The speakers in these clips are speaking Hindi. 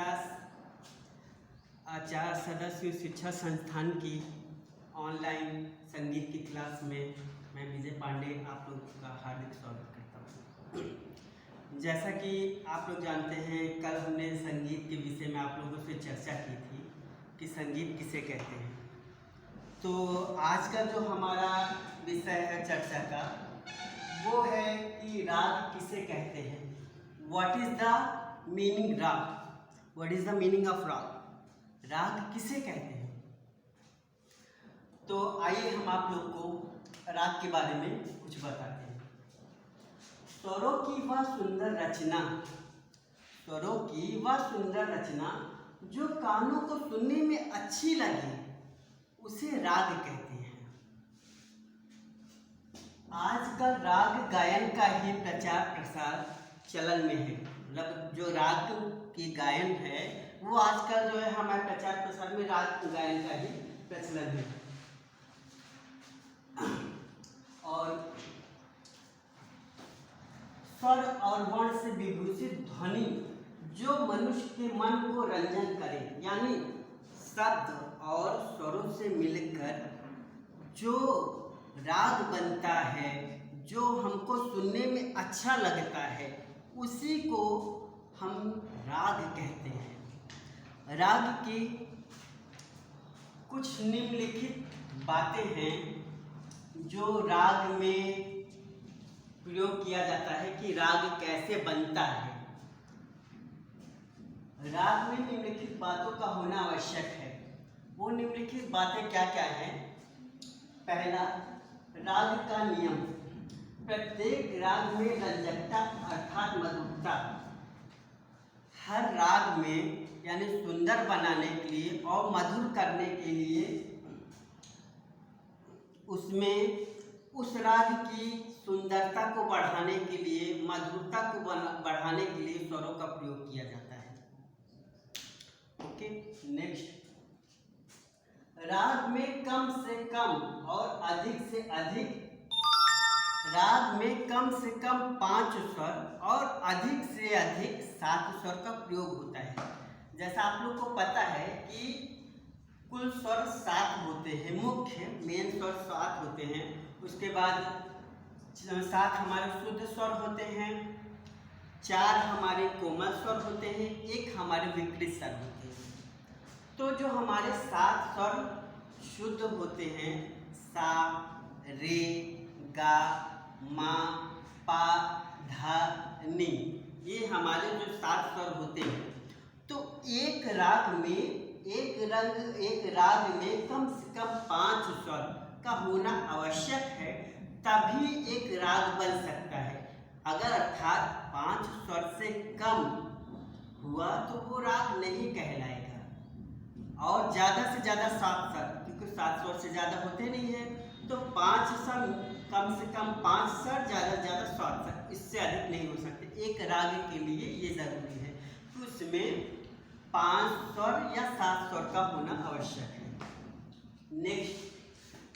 क्लास आचार्य सदस्य शिक्षा संस्थान की ऑनलाइन संगीत की क्लास में मैं विजय पांडे आप लोग का हार्दिक स्वागत करता हूँ। जैसा कि आप लोग जानते हैं, कल हमने संगीत के विषय में आप लोगों से चर्चा की थी कि संगीत किसे कहते हैं। तो आज का जो हमारा विषय है चर्चा का वो है कि राग किसे कहते हैं। व्हाट इज द मीनिंग राग, what is the meaning of राग, राग किसे कहते हैं। तो आइए हम आप लोग को राग के बारे में कुछ बताते हैं। स्वरों की वह सुंदर रचना, स्वरों की वह सुंदर रचना जो कानों को सुनने में अच्छी लगे उसे राग कहते हैं। आजकल राग गायन का ही प्रचार प्रसार चलन में है, मतलब जो राग की गायन है वो आजकल जो है हमारे प्रचार प्रसार में राग गायन का ही प्रचलन है। और स्वर और वर्ण से विभूषित ध्वनि जो मनुष्य के मन को रंजन करे, यानी शब्द और स्वरों से मिलकर जो राग बनता है, जो हमको सुनने में अच्छा लगता है, उसी को हम राग कहते हैं। राग की कुछ निम्नलिखित बातें हैं जो राग में प्रयोग किया जाता है कि राग कैसे बनता है। राग में निम्नलिखित बातों का होना आवश्यक है। वो निम्नलिखित बातें क्या क्या हैं? पहला, राग का नियम। प्रत्येक राग में रंजकता अर्थात मधुरता, हर राग में यानी सुंदर बनाने के लिए और मधुर करने के लिए उसमें उस राग की सुंदरता को बढ़ाने के लिए, मधुरता को बढ़ाने के लिए स्वरों का प्रयोग किया जाता है। ओके, नेक्स्ट, राग में कम से कम और अधिक से अधिक, राग में कम से कम 5 स्वर और अधिक से अधिक 7 स्वर का प्रयोग होता है। जैसा आप लोग को पता है कि कुल स्वर 7 होते हैं, मुख्य मेन स्वर 7 होते हैं। उसके बाद 7 हमारे शुद्ध स्वर होते हैं, 4 हमारे कोमल स्वर होते हैं, 1 हमारे विकृत स्वर होते हैं। तो जो हमारे 7 स्वर शुद्ध होते हैं, सा, रे, गा, मा, पा, धा, नी, ये हमारे जो 7 स्वर होते हैं। तो एक राग में कम से कम 5 स्वर का होना आवश्यक है, तभी एक राग बन सकता है। अगर अर्थात 5 स्वर से कम हुआ तो वो राग नहीं कहलाएगा। और ज़्यादा से ज़्यादा 7 स्वर, क्योंकि 7 स्वर से ज़्यादा होते नहीं है, तो 5 स्वर, कम से कम 5 स्वर, ज़्यादा से ज़्यादा 7 स्वर, इससे अधिक नहीं हो सकते। एक राग के लिए ये ज़रूरी है कि उसमें 5 स्वर या 7 स्वर का होना आवश्यक है। नेक्स्ट,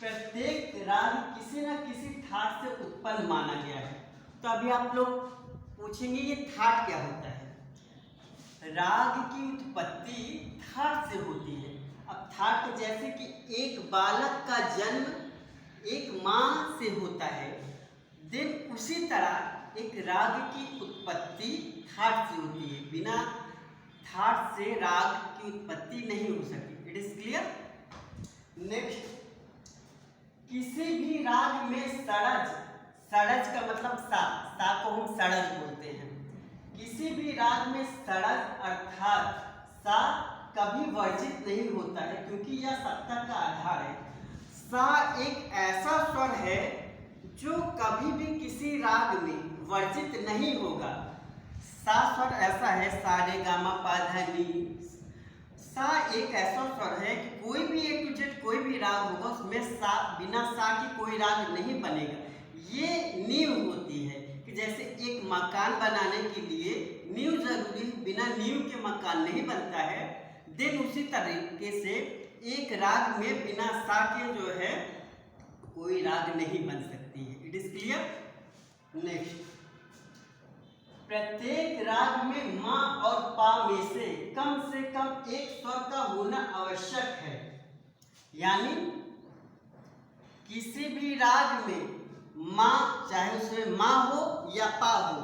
प्रत्येक राग किसी न किसी ठाट से उत्पन्न माना गया है। तो अभी आप लोग पूछेंगे ये ठाट क्या होता है? राग की उत्पत्ति ठाट से होती है। अब ठाट जैसे कि एक बालक का जन्म एक माँ से होता है, देन उसी तरह एक राग की उत्पत्ति ठाट से होती है। बिना ठाट से राग की उत्पत्ति नहीं हो सकती। It is clear? नेक्स्ट, किसी भी राग में सड़ज, सड़ज का मतलब सा को हम सड़ज बोलते हैं। किसी भी राग में सड़ज अर्थात सा कभी वर्जित नहीं होता है, क्योंकि यह सत्ता का आधार है। सा एक ऐसा स्वर है जो कभी भी किसी राग में वर्जित नहीं होगा। सा स्वर ऐसा है, सा रे गा मा पा धा नी। सा एक ऐसा स्वर है कि कोई भी ए टू जेड कोई भी राग होगा उसमें सा, बिना सा की कोई राग नहीं बनेगा। ये नींव होती है कि जैसे एक मकान बनाने के लिए नींव जरूरी है, बिना नींव के मकान नहीं बनता है। देन उसी तरीके से एक राग में बिना सा के जो है कोई राग नहीं बन सकती है। It is clear? नेक्स्ट, प्रत्येक राग में मा और पा में से कम एक स्वर का होना आवश्यक है। यानी किसी भी राग में मा, चाहे उसमें मा हो या पा हो,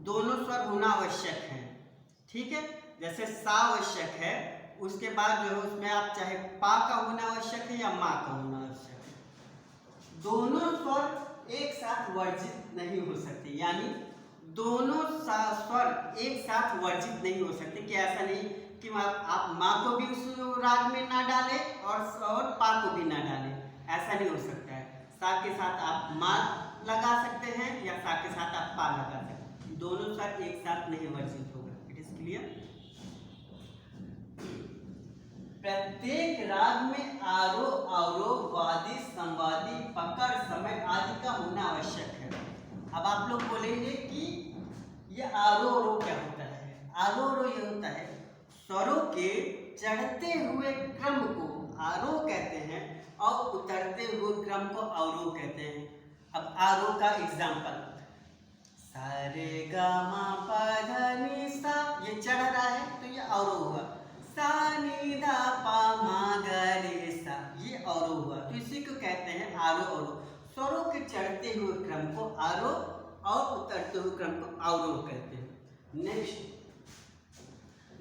दोनों स्वर होना आवश्यक है। ठीक है, जैसे सा आवश्यक है, उसके बाद जो है उसमें आप चाहे पा का होना आवश्यक है या मा का होना आवश्यक है। दोनों स्वर एक साथ वर्जित नहीं हो सकते, यानी दोनों स्वर एक साथ वर्जित नहीं हो सकते। कि ऐसा नहीं कि आप माँ को भी उस राग में ना डालें और पा को भी ना डालें, ऐसा नहीं हो सकता है। सा के साथ आप माँ लगा सकते हैं या सा के साथ आप पा लगा सकते हैं, दोनों स्वर एक साथ नहीं वर्जित होगा। It is clear. प्रत्येक राग में आरोह अवरोह वादी संवादी पकड़ समय आदि का होना आवश्यक है। अब आप लोग बोलेंगे कि ये आरोह अवरोह क्या होता है। आरोह अवरोह ये होता है स्वरों के चढ़ते हुए क्रम को आरोह कहते हैं और उतरते हुए क्रम को अवरोह कहते हैं। अब आरोह का एग्जाम्पल, सा रे गा मा पा धा नी सा, ये चढ़ रहा है तो ये अवरोह हुआ। सा नी धा पा मा गा रे सा, ये अवरोह हुआ। तो इसी को कहते हैं आरोह अवरोह। स्वरों के चढ़ते हुए क्रम को आरोह और उतरते हुए क्रम को अवरोह कहते हैं। नेक्स्ट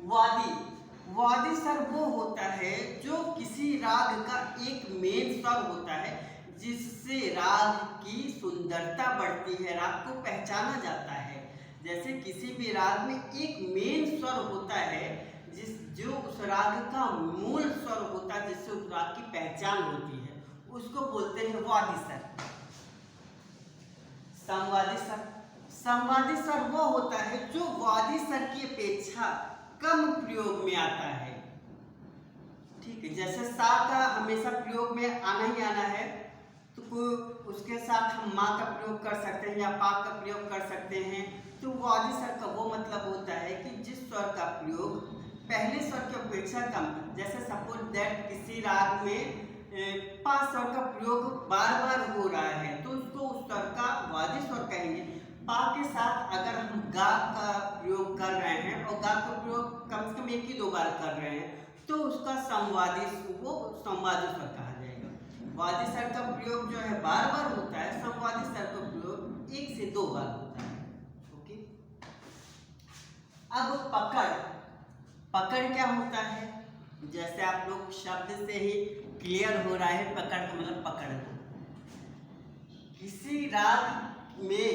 वादी। वादी स्वर वो होता है जो किसी राग का एक मेन स्वर होता है, जिससे राग की सुंदरता बढ़ती है, राग को पहचाना जाता है। जैसे किसी भी राग में एक मेन स्वर होता है जो उस राग का मूल स्वर होता है, जिससे उस राग की पहचान होती है, उसको बोलते हैं वादी स्वर। संवादी स्वर। संवादी स्वर वो होता है जो वादी स्वर की अपेक्षा कम प्रयोग में आता है। ठीक है, जैसे सा का हमेशा प्रयोग में आना ही आना है, तो उसके साथ हम मा का प्रयोग कर सकते हैं या पा का प्रयोग कर सकते हैं। तो वादी स्वर का वो मतलब होता है कि जिस स्वर का प्रयोग पहले स्वर की अपेक्षा कम, जैसे सपोज दैट किसी राग में पा स्वर का प्रयोग बार बार हो रहा है, तो उसको उस स्वर का वादी स्वर कहेंगे। पा के साथ अगर हम गा का प्रयोग कर रहे हैं और गा का प्रयोग कम से कम एक ही दो बार कर रहे हैं, तो उसका संवादी स्वर कहा जाएगा। वादी स्वर का प्रयोग जो है बार बार होता है, संवादी स्वर का प्रयोग एक से दो बार होता है। ओके, अब पकड़। पकड़ क्या होता है, जैसे आप लोग शब्द से ही क्लियर हो रहा है, पकड़ का मतलब पकड़ना। किसी राग में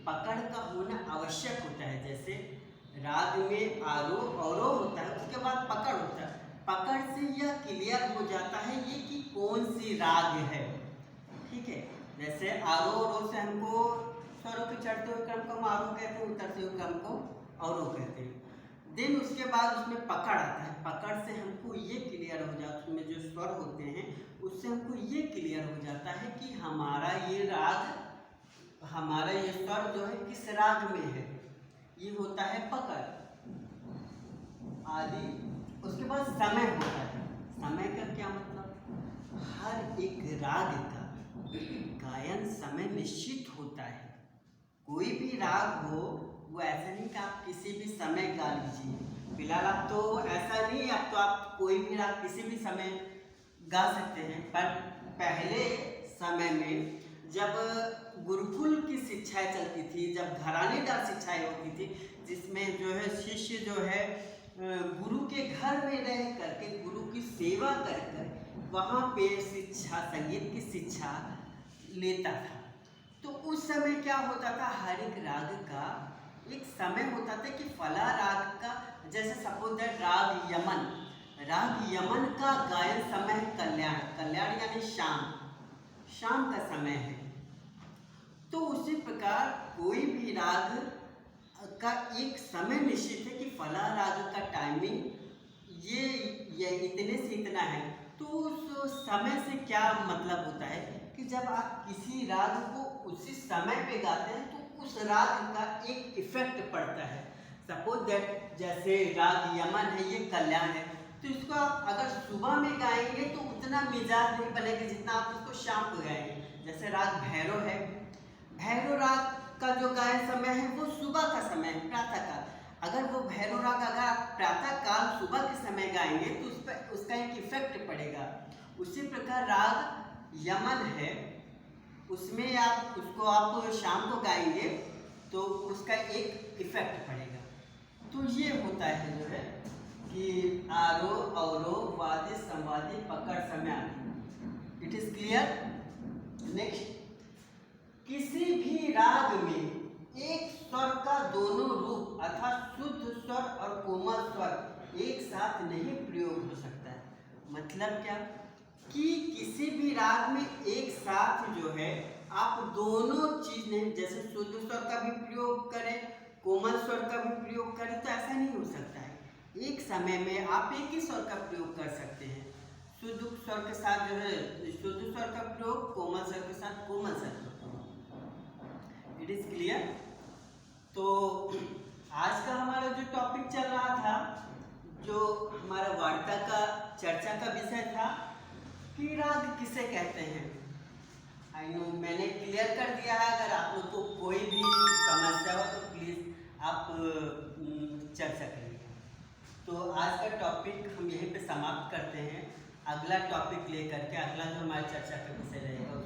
पकड़ का होना आवश्यक होता है। जैसे राग में आरोह अवरोह होता है, उसके बाद पकड़ होता है। पकड़ से यह क्लियर हो जाता है ये कि कौन सी राग है। ठीक है, जैसे आरोह अवरोह से हमको स्वरों के चढ़ते हुए क्रम को हम आरोह कहते हैं, उतरते हुए क्रम को अवरोह कहते हैं। देन उसके बाद उसमें पकड़ आता है। पकड़ से हमको ये क्लियर हो जाता है, उसमें जो स्वर होते हैं उससे हमको ये क्लियर हो जाता है कि हमारा ये स्वर जो है किस राग में है। ये होता है पकड़ आदि। उसके बाद समय होता है। समय का क्या मतलब, हर एक राग का गायन समय निश्चित होता है। कोई भी राग हो, वो ऐसा नहीं कि आप किसी भी समय गा लीजिए। फिलहाल आप तो ऐसा नहीं, अब तो आप कोई भी राग किसी भी समय गा सकते हैं। पर पहले समय में जब गुरुकुल की शिक्षाएं चलती थी, जब घरानेदार शिक्षाएं होती थी, जिसमें जो है शिष्य जो है गुरु के घर में रह करके गुरु की सेवा कर कर वहाँ पे शिक्षा, संगीत की शिक्षा लेता था। तो उस समय क्या होता था, हर एक राग का एक समय होता था कि फला राग का, जैसे सपोज दैट राग यमन। राग यमन का गायन समय कल्याण, कल्याण यानी शाम का समय है। तो उसी प्रकार कोई भी राग का एक समय निश्चित है कि फला राग का टाइमिंग ये इतने से इतना है। तो उस समय से क्या मतलब होता है कि जब आप किसी राग को उसी समय पे गाते हैं तो उस राग का एक इफेक्ट पड़ता है। सपोज दैट जैसे राग यमन है, ये कल्याण है, तो इसको आप अगर सुबह में गाएंगे तो उतना मिजाज नहीं बनेगा जितना आप उसको शाम को गाएंगे। जैसे राग भैरव है, भैरव राग का जो गायन समय है वो सुबह का समय है, अगर वो भैरव राग अगर आप प्रातः काल सुबह के समय गाएंगे तो उस पर उसका एक इफेक्ट पड़ेगा। उसी प्रकार राग यमन है, उसमें आप उसको आप शाम को गाएंगे तो उसका एक इफेक्ट पड़ेगा। तो ये होता है जो है कि आरोह अवरोह वादी संवादी पकड़ समय आदि। It is clear. नेक्स्ट, किसी भी राग में एक स्वर का दोनों रूप अर्थात शुद्ध स्वर और कोमल स्वर एक साथ नहीं प्रयोग हो सकता है। मतलब क्या कि किसी भी राग में एक साथ जो है आप दोनों चीज नहीं, जैसे शुद्ध स्वर का भी प्रयोग करें कोमल स्वर का भी प्रयोग करें, तो ऐसा नहीं हो सकता है। एक समय में आप एक ही स्वर का प्रयोग कर सकते हैं। शुद्ध स्वर के साथ जो है शुद्ध स्वर का प्रयोग, कोमल स्वर के साथ कोमल स्वर का प्रयोग। It is clear. तो आज का हमारा जो टॉपिक चल रहा था, जो हमारा वार्ता का चर्चा का विषय था कि राग किसे कहते हैं। आई नो मैंने क्लियर कर दिया है। अगर आप लोग को कोई भी समस्या हो तो प्लीज़ आप चर्चा करिए। तो आज का टॉपिक हम यहीं पे समाप्त करते हैं। अगला टॉपिक लेकर के अगला जो हमारी चर्चा का विषय रहेगा